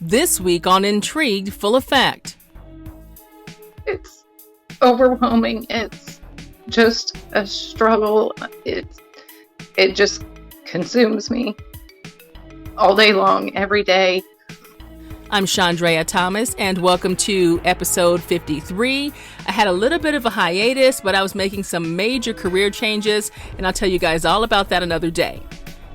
This week on Intrigued Full Effect. It's overwhelming. It's just a struggle. It just consumes me all day long, every day. I'm Chandrea Thomas, and welcome to episode 53. I had a little bit of a hiatus, but I was making some major career changes, and I'll tell you guys all about that another day.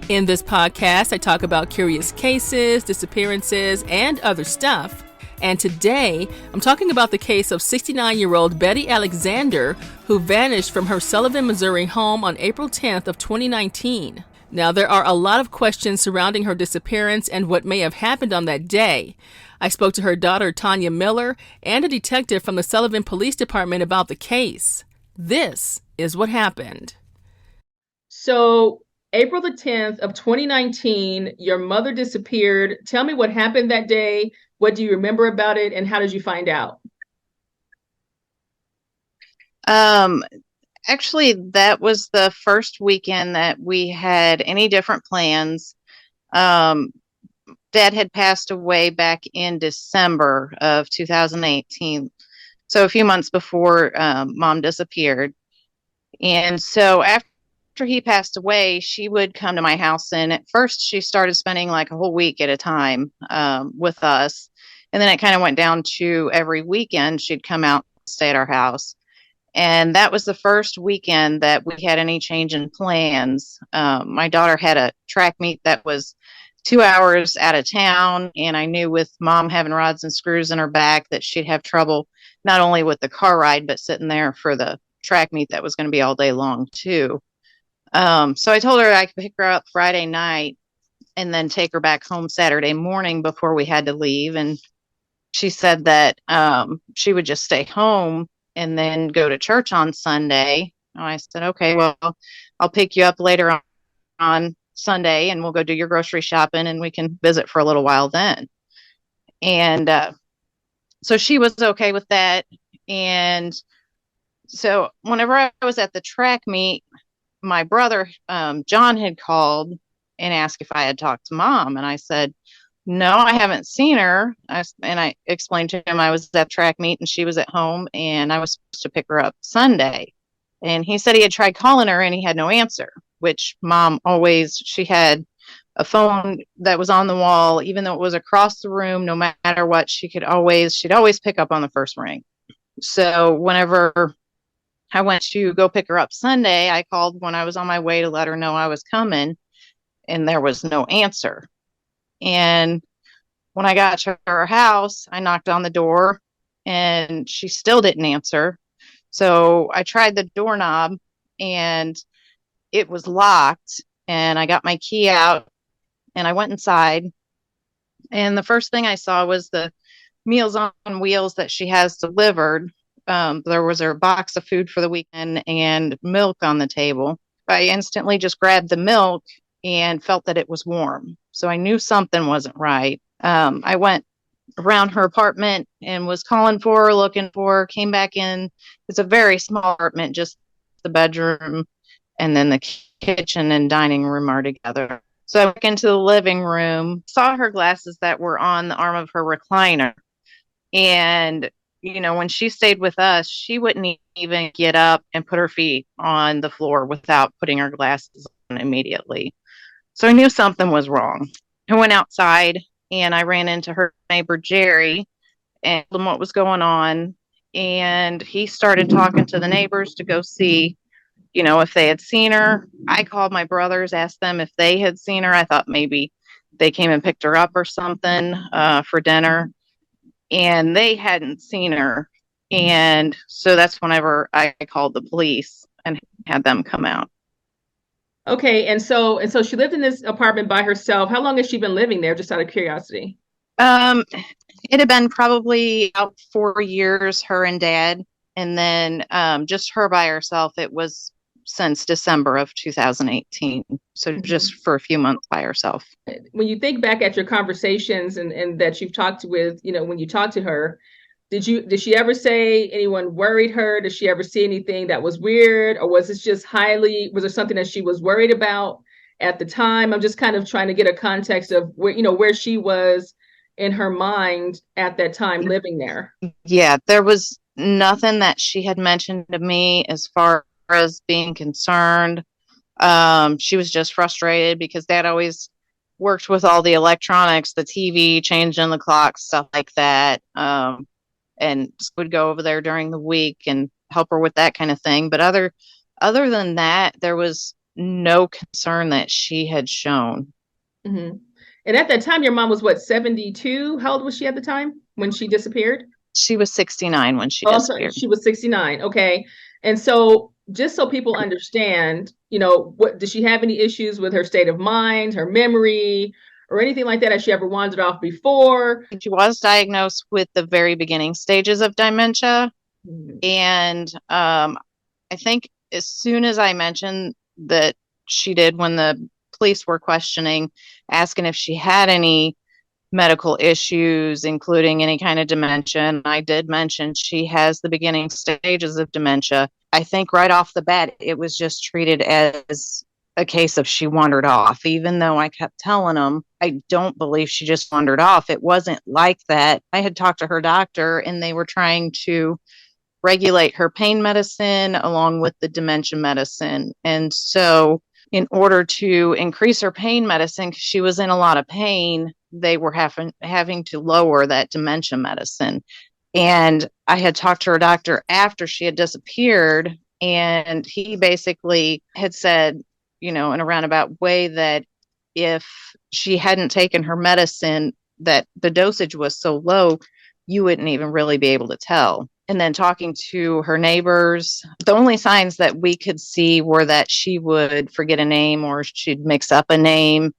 In this podcast, I talk about curious cases, disappearances, and other stuff. And today, I'm talking about the case of 69-year-old Betty Alexander, who vanished from her Sullivan, Missouri home on April 10th of 2019. Now, there are a lot of questions surrounding her disappearance and what may have happened on that day. I spoke to her daughter, Tonya Miller, and a detective from the Sullivan Police Department about the case. This is what happened. So, April the 10th of 2019, your mother disappeared. Tell me what happened that day. What do you remember about it, and how did you find out? Actually, that was the first weekend that we had any different plans. Dad had passed away back in December of 2018, so a few months before Mom disappeared. And so after he passed away, she would come to my house, and at first she started spending like a whole week at a time with us. And then it kind of went down to every weekend she'd come out and stay at our house. And that was the first weekend that we had any change in plans. My daughter had a track meet that was 2 hours out of town, and I knew with Mom having rods and screws in her back that she'd have trouble not only with the car ride, but sitting there for the track meet that was going to be all day long too. So I told her I could pick her up Friday night and then take her back home Saturday morning before we had to leave. And she said that she would just stay home and then go to church on Sunday. And I said, okay, well, I'll pick you up later on Sunday and we'll go do your grocery shopping and we can visit for a little while then. And so she was okay with that. And so whenever I was at the track meet, my brother, John, had called and asked if I had talked to Mom. And I said, no, I haven't seen her. And I explained to him I was at track meet and she was at home and I was supposed to pick her up Sunday. And he said he had tried calling her and he had no answer, which Mom always, she had a phone that was on the wall, even though it was across the room, no matter what, she'd always pick up on the first ring. So whenever I went to go pick her up Sunday, I called when I was on my way to let her know I was coming, and there was no answer. And when I got to her house, I knocked on the door, and she still didn't answer. So I tried the doorknob, and it was locked, and I got my key out, and I went inside. And the first thing I saw was the Meals on Wheels that she has delivered. There was a box of food for the weekend and milk on the table. I instantly just grabbed the milk and felt that it was warm. So I knew something wasn't right. I went around her apartment and was calling for her, looking for her, came back in. It's a very small apartment, just the bedroom and then the kitchen and dining room are together. So I went into the living room, saw her glasses that were on the arm of her recliner. And you know, when she stayed with us, she wouldn't even get up and put her feet on the floor without putting her glasses on immediately. So I knew something was wrong. I went outside and I ran into her neighbor, Jerry, and told him what was going on. And he started talking to the neighbors to go see, you know, if they had seen her. I called my brothers, asked them if they had seen her. I thought maybe they came and picked her up or something for dinner. And they hadn't seen her. And so that's whenever I called the police and had them come out. Okay, and so she lived in this apartment by herself. How long has she been living there, just out of curiosity? It had been probably about 4 years, her and Dad. And then just her by herself, it was since December of 2018. So just for a few months by herself. When you think back at your conversations and that you've talked with, you know, when you talked to her, did she ever say anyone worried her? Did she ever see anything that was weird? Or was there something that she was worried about at the time? I'm just kind of trying to get a context of where she was in her mind at that time living there? Yeah, there was nothing that she had mentioned to me as far as being concerned. She was just frustrated because Dad always worked with all the electronics, the TV, changing the clock, stuff like that. And would go over there during the week and help her with that kind of thing. But other than that, there was no concern that she had shown. Mm-hmm. And at that time, your mom was what, 72? How old was she at the time when she disappeared? She was 69 when she Oh, I'm sorry, disappeared. she was 69. Okay. And so just so people understand, what does she have any issues with her state of mind, her memory, or anything like that? Has she ever wandered off before? She was diagnosed with the very beginning stages of dementia. Mhm. And I think as soon as I mentioned that she did, when the police were questioning, asking if she had any medical issues, including any kind of dementia, and I did mention she has the beginning stages of dementia, I think right off the bat, it was just treated as a case of she wandered off, even though I kept telling them, I don't believe she just wandered off. It wasn't like that. I had talked to her doctor and they were trying to regulate her pain medicine along with the dementia medicine. And so, in order to increase her pain medicine, because she was in a lot of pain, they were having to lower that dementia medicine. And I had talked to her doctor after she had disappeared, and he basically had said, in a roundabout way, that if she hadn't taken her medicine, that the dosage was so low, you wouldn't even really be able to tell. And then talking to her neighbors, the only signs that we could see were that she would forget a name or she'd mix up a name.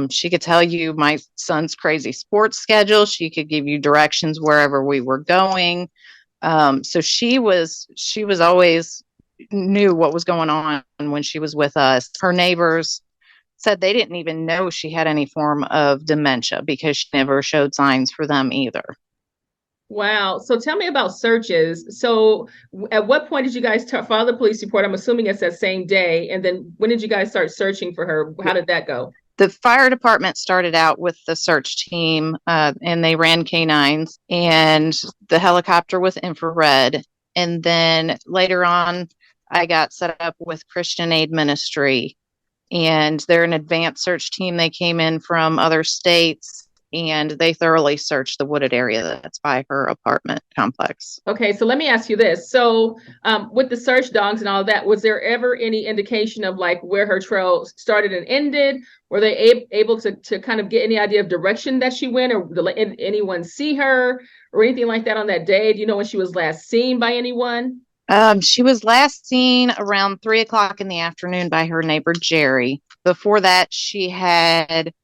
She could tell you my son's crazy sports schedule. She could give you directions wherever we were going. So she was always knew what was going on when she was with us. Her neighbors said they didn't even know she had any form of dementia because she never showed signs for them either. Wow. So tell me about searches. So at what point did you guys file the police report? I'm assuming it's that same day. And then when did you guys start searching for her? How did that go? The fire department started out with the search team, and they ran canines and the helicopter with infrared. And then later on, I got set up with Christian Aid Ministry, and they're an advanced search team. They came in from other states and they thoroughly searched the wooded area that's by her apartment complex. Okay, so let me ask you this. So with the search dogs and all of that, was there ever any indication of like where her trail started and ended? Were they able to kind of get any idea of direction that she went, or did anyone see her or anything like that on that day? Do you know when she was last seen by anyone? She was last seen around 3 o'clock in the afternoon by her neighbor, Jerry. Before that, she had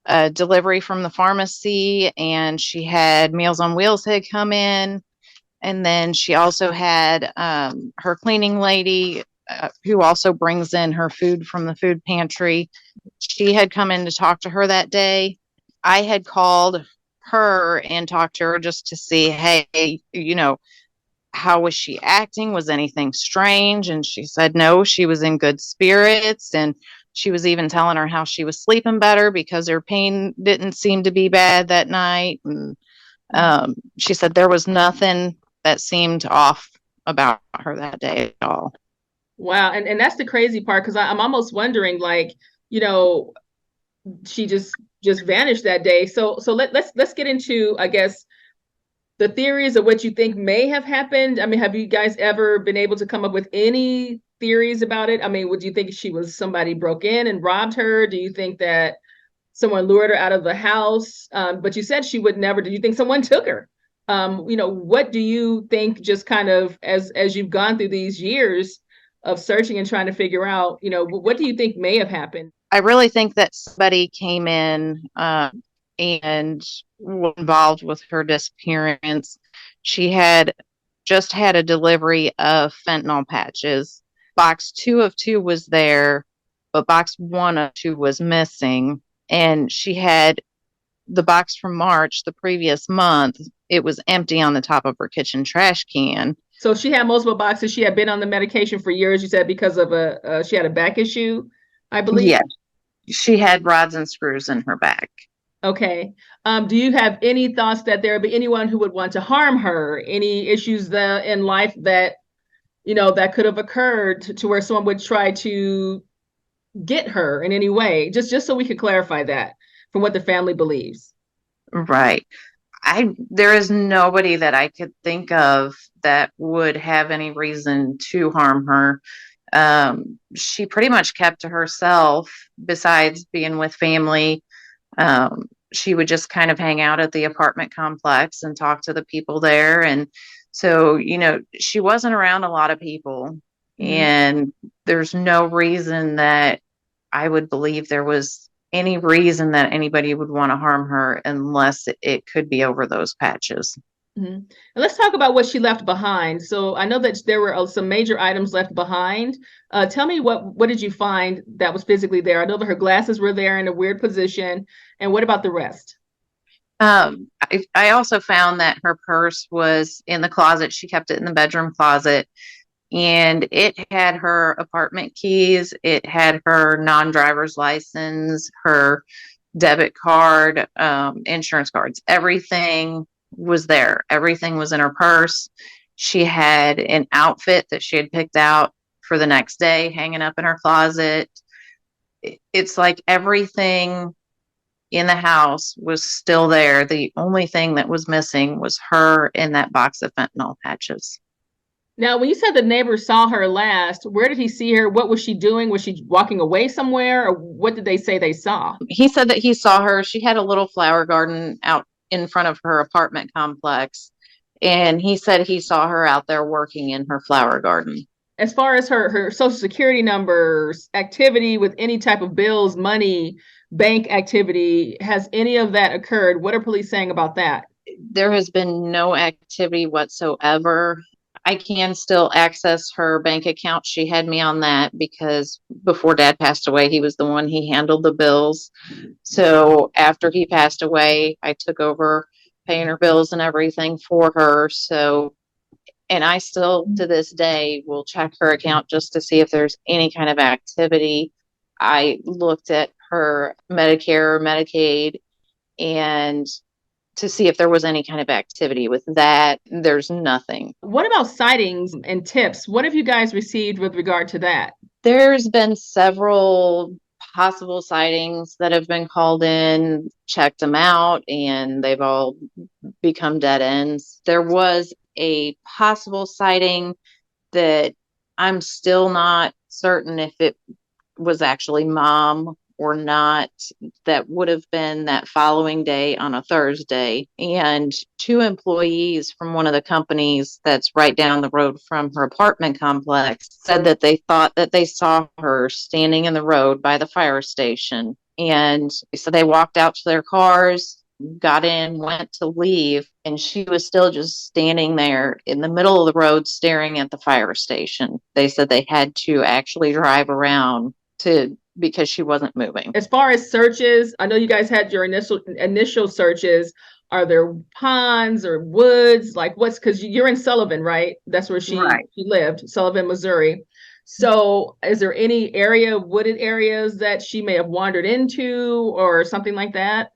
a delivery from the pharmacy, and she had Meals on Wheels had come in. And then she also had her cleaning lady, who also brings in her food from the food pantry. She had come in to talk to her that day. I had called her and talked to her just to see, hey, how was she acting? Was anything strange? And she said no, she was in good spirits. And she was even telling her how she was sleeping better because her pain didn't seem to be bad that night. And she said there was nothing that seemed off about her that day at all. Wow. And that's the crazy part, because I'm almost wondering, like, she just vanished that day. So let's get into, I guess, the theories of what you think may have happened. I mean, have you guys ever been able to come up with any theories about it? I mean, would you think somebody broke in and robbed her? Do you think that someone lured her out of the house? But you said she would never. Do you think someone took her? What do you think, just kind of as you've gone through these years of searching and trying to figure out, what do you think may have happened? I really think that somebody came in and was involved with her disappearance. She had just had a delivery of fentanyl patches. Box 2 of 2 was there, but box 1 of 2 was missing. And she had the box from March, the previous month. It was empty on the top of her kitchen trash can. So she had multiple boxes. She had been on the medication for years, you said, because of she had a back issue, I believe. Yeah. She had rods and screws in her back. Okay. Do you have any thoughts that there would be anyone who would want to harm her? Any issues in life that, that could have occurred to where someone would try to get her in any way? Just so we could clarify that from what the family believes. Right. There is nobody that I could think of that would have any reason to harm her. She pretty much kept to herself besides being with family. She would just kind of hang out at the apartment complex and talk to the people there. And so, she wasn't around a lot of people. Mhm. And there's no reason that I would believe there was any reason that anybody would want to harm her unless it could be over those patches. Mhm. And let's talk about what she left behind. So I know that there were some major items left behind. Tell me what did you find that was physically there? I know that her glasses were there in a weird position. And what about the rest? I also found that her purse was in the closet. She kept it in the bedroom closet, and it had her apartment keys. It had her non-driver's license, her debit card, insurance cards. Everything was there. Everything was in her purse. She had an outfit that she had picked out for the next day hanging up in her closet. It's like everything in the house was still there. The only thing that was missing was her in that box of fentanyl patches. Now, when you said the neighbor saw her last, where did he see her? What was she doing? Was she walking away somewhere? Or what did they say they saw? He said that he saw her. She had a little flower garden out in front of her apartment complex. And he said he saw her out there working in her flower garden. As far as her social security numbers, activity with any type of bills, money, bank activity, has any of that occurred? What are police saying about that? There has been no activity whatsoever. I can still access her bank account. She had me on that because before Dad passed away, he was the one he handled the bills. So after he passed away, I took over paying her bills and everything for her. So, and I still to this day will check her account just to see if there's any kind of activity. I looked at her Medicare, Medicaid, and to see if there was any kind of activity with that. There's nothing. What about sightings and tips? What have you guys received with regard to that? There's been several possible sightings that have been called in, checked them out, and they've all become dead ends. There was a possible sighting that I'm still not certain if it was actually Mom or not. That would have been that following day on a Thursday. And two employees from one of the companies that's right down the road from her apartment complex said that they thought that they saw her standing in the road by the fire station. And so they walked out to their cars, got in, went to leave, and she was still just standing there in the middle of the road staring at the fire station. They said they had to actually drive around because she wasn't moving. As far as searches, I know you guys had your initial searches. Are there ponds or woods? Like what's because you're in Sullivan, right? That's where she lived, Sullivan, Missouri. So is there any wooded areas that she may have wandered into or something like that?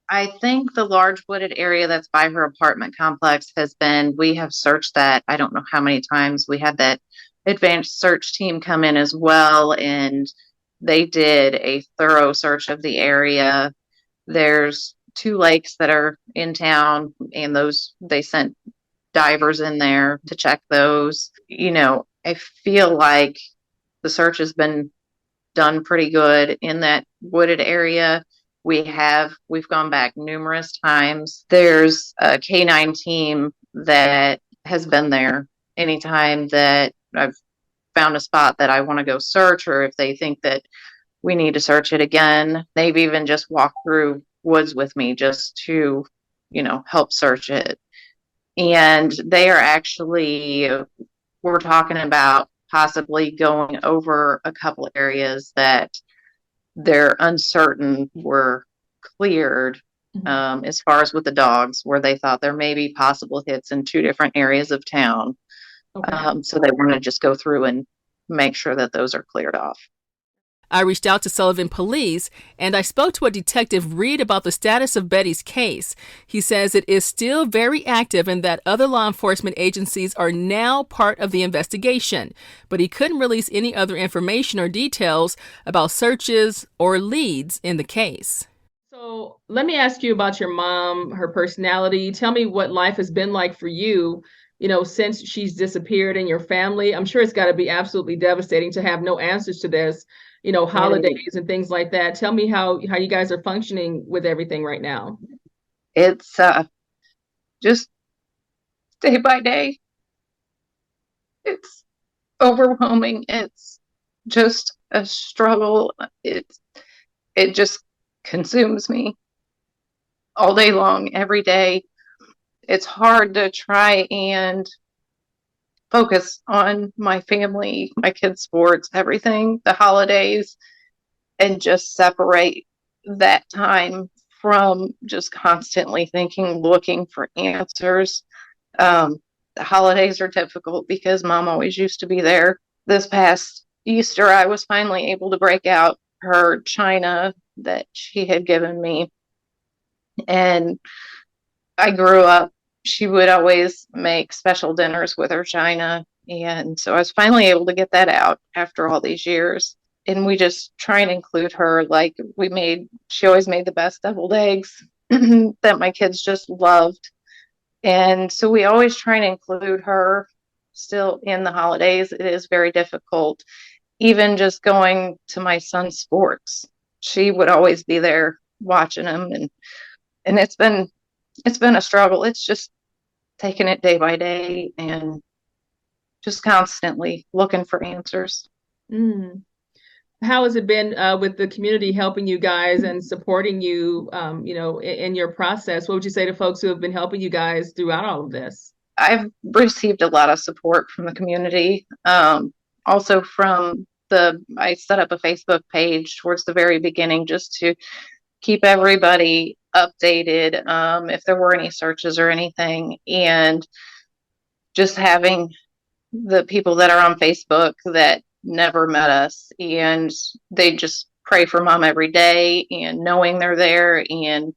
I think the large wooded area that's by her apartment complex we have searched that. I don't know how many times. We had that advanced search team come in as well, and they did a thorough search of the area. There's two lakes that are in town, and they sent divers in there to check those. I feel like the search has been done pretty good in that wooded area. We've gone back numerous times. There's a K9 team that has been there anytime that I've found a spot that I want to go search, or if they think that we need to search it again. They've even just walked through woods with me just to, help search it. And we're talking about possibly going over a couple areas that they're uncertain were cleared, as far as with the dogs, where they thought there may be possible hits in two different areas of town. Okay. So they want to just go through and make sure that those are cleared off. I reached out to Sullivan Police and I spoke to a detective Reed about the status of Betty's case. He says it is still very active and that other law enforcement agencies are now part of the investigation, but he couldn't release any other information or details about searches or leads in the case. So let me ask you about your mom, her personality. Tell me what life has been like for you, since she's disappeared in your family. I'm sure it's got to be absolutely devastating to have no answers to this, holidays and things like that. Tell me how you guys are functioning with everything right now. It's just day by day. It's overwhelming. It's just a struggle. It just consumes me all day long, every day. It's hard to try and focus on my family, my kids' sports, everything, the holidays, and just separate that time from just constantly thinking, looking for answers. The holidays are difficult because mom always used to be there. This past Easter, I was finally able to break out her china that she had given me. And I grew up, she would always make special dinners with her china. And so I was finally able to get that out after all these years. And we just try and include her. Like she always made the best deviled eggs that my kids just loved. And so we always try and include her still in the holidays. It is very difficult. Even just going to my son's sports, she would always be there watching them. And it's been a struggle. It's just taking it day by day and just constantly looking for answers. Mm. How has it been with the community helping you guys and supporting you, in your process? What would you say to folks who have been helping you guys throughout all of this? I've received a lot of support from the community. Also I set up a Facebook page towards the very beginning just to keep everybody updated if there were any searches or anything. And just having the people that are on Facebook that never met us and they just pray for mom every day, and knowing they're there, and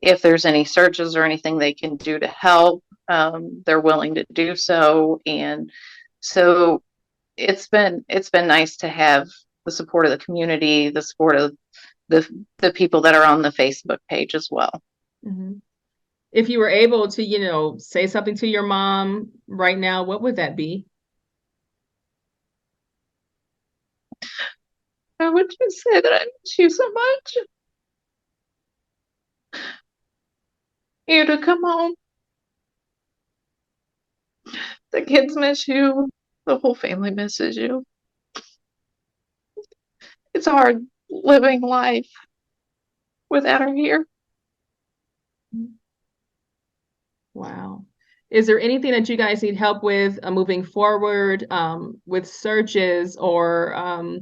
if there's any searches or anything they can do to help, they're willing to do so. And so it's been nice to have the support of the community, the support of the people that are on the Facebook page as well. Mm-hmm. If you were able to, say something to your mom right now, what would that be? I would just say that I miss you so much. You to come home. The kids miss you. The whole family misses you. It's hard living life without her here. Wow. Is there anything that you guys need help with moving forward with searches or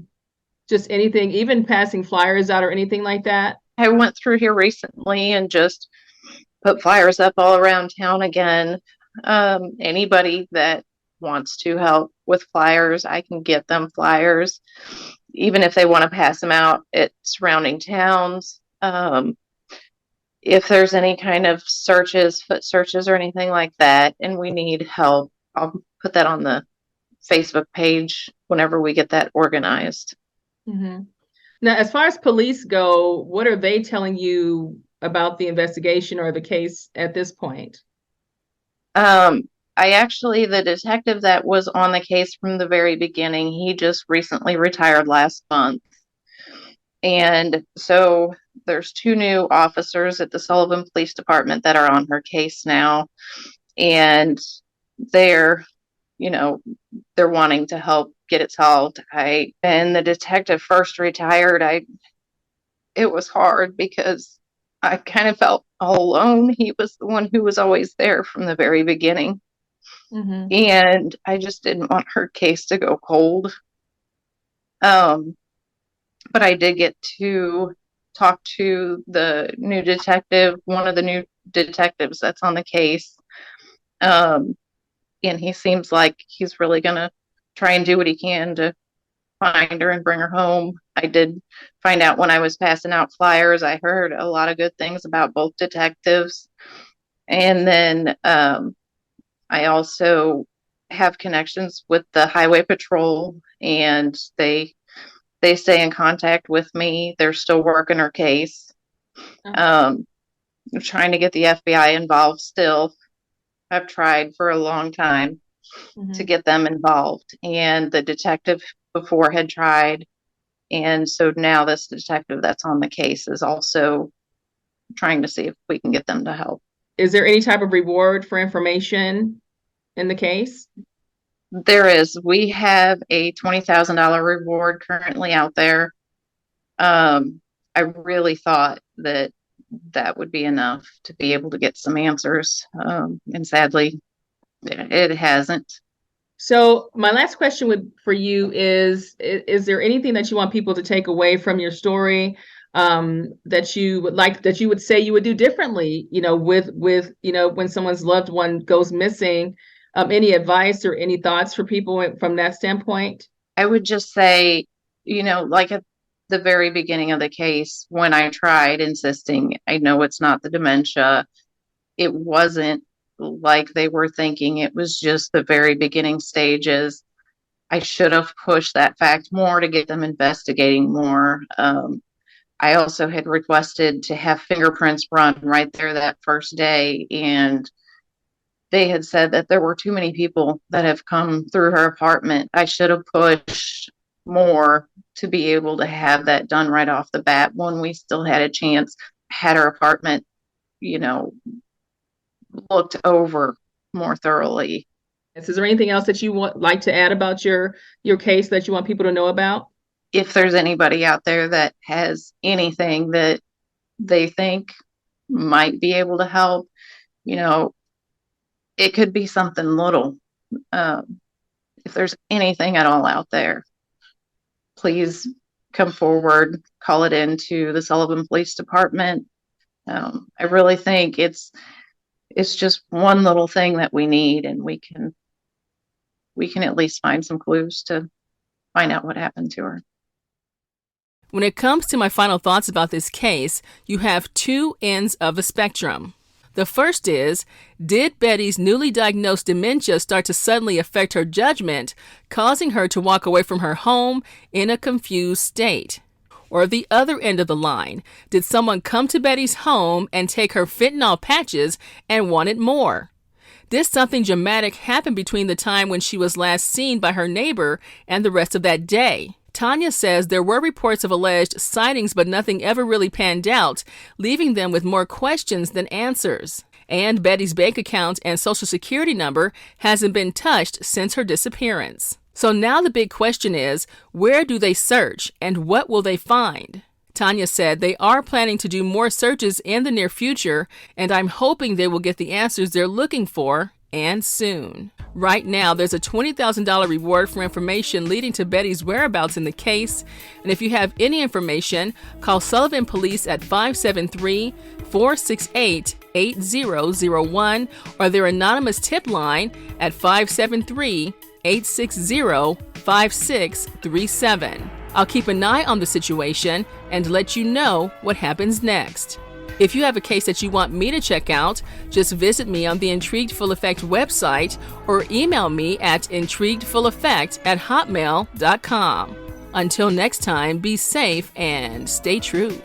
just anything, even passing flyers out or anything like that? I went through here recently and just put flyers up all around town again. Anybody that wants to help with flyers, I can get them flyers, even if they want to pass them out at surrounding towns. If there's any kind of foot searches or anything like that, and we need help, I'll put that on the Facebook page whenever we get that organized. Mm-hmm. Now, as far as police go, what are they telling you about the investigation or the case at this point? The detective that was on the case from the very beginning, he just recently retired last month. And so there's 2 new officers at the Sullivan Police Department that are on her case now. And they're wanting to help get it solved. And the detective first retired, it was hard because I kind of felt all alone. He was the one who was always there from the very beginning. Mm-hmm. And I just didn't want her case to go cold. But I did get to talk to the new detective, one of the new detectives that's on the case. And he seems like he's really going to try and do what he can to find her and bring her home. I did find out when I was passing out flyers, I heard a lot of good things about both detectives. And then I also have connections with the highway patrol, and they stay in contact with me. They're still working her case. I'm trying to get the FBI involved still. I've tried for a long time to get them involved, and the detective before had tried. And so now this detective that's on the case is also trying to see if we can get them to help. Is there any type of reward for information in the case? There is. We have a $20,000 reward currently out there. I really thought that that would be enough to be able to get some answers. And sadly, it hasn't. So my last question for you is there anything that you want people to take away from your story that you would say you would do differently, with when someone's loved one goes missing? Any advice or any thoughts for people from that standpoint? I would just say, like at the very beginning of the case, when I tried insisting, I know it's not the dementia, it wasn't like they were thinking. It was just the very beginning stages. I should have pushed that fact more to get them investigating more. I also had requested to have fingerprints run right there that first day, and they had said that there were too many people that have come through her apartment. I should have pushed more to be able to have that done right off the bat when we still had a chance, had her apartment, looked over more thoroughly. Is there anything else that you like to add about your case that you want people to know about? If there's anybody out there that has anything that they think might be able to help, it could be something little. If there's anything at all out there, please come forward, call it into the Sullivan Police Department. I really think it's just one little thing that we need, and we can at least find some clues to find out what happened to her. When it comes to my final thoughts about this case, you have two ends of a spectrum. The first is, did Betty's newly diagnosed dementia start to suddenly affect her judgment, causing her to walk away from her home in a confused state? Or the other end of the line, did someone come to Betty's home and take her fentanyl patches and wanted more? Did something dramatic happen between the time when she was last seen by her neighbor and the rest of that day? Tonya says there were reports of alleged sightings, but nothing ever really panned out, leaving them with more questions than answers. And Betty's bank account and social security number hasn't been touched since her disappearance. So now the big question is, where do they search and what will they find? Tonya said they are planning to do more searches in the near future, and I'm hoping they will get the answers they're looking for, and soon. Right now, there's a $20,000 reward for information leading to Betty's whereabouts in the case. And if you have any information, call Sullivan Police at 573-468-8001 or their anonymous tip line at 573-860-5637. I'll keep an eye on the situation and let you know what happens next. If you have a case that you want me to check out, just visit me on the Intrigued Full Effect website or email me at intriguedfulleffect@hotmail.com. Until next time, be safe and stay true.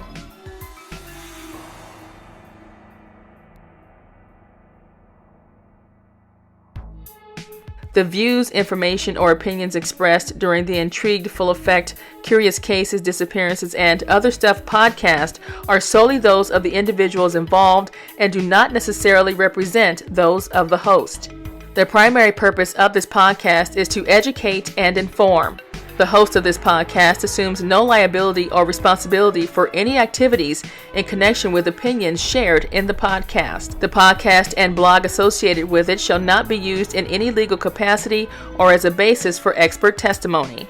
The views, information, or opinions expressed during the Intrigued Full Effect, Curious Cases, Disappearances, and Other Stuff podcast are solely those of the individuals involved and do not necessarily represent those of the host. The primary purpose of this podcast is to educate and inform. The host of this podcast assumes no liability or responsibility for any activities in connection with opinions shared in the podcast. The podcast and blog associated with it shall not be used in any legal capacity or as a basis for expert testimony.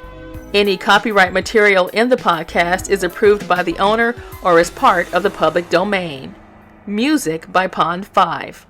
Any copyright material in the podcast is approved by the owner or is part of the public domain. Music by Pond 5.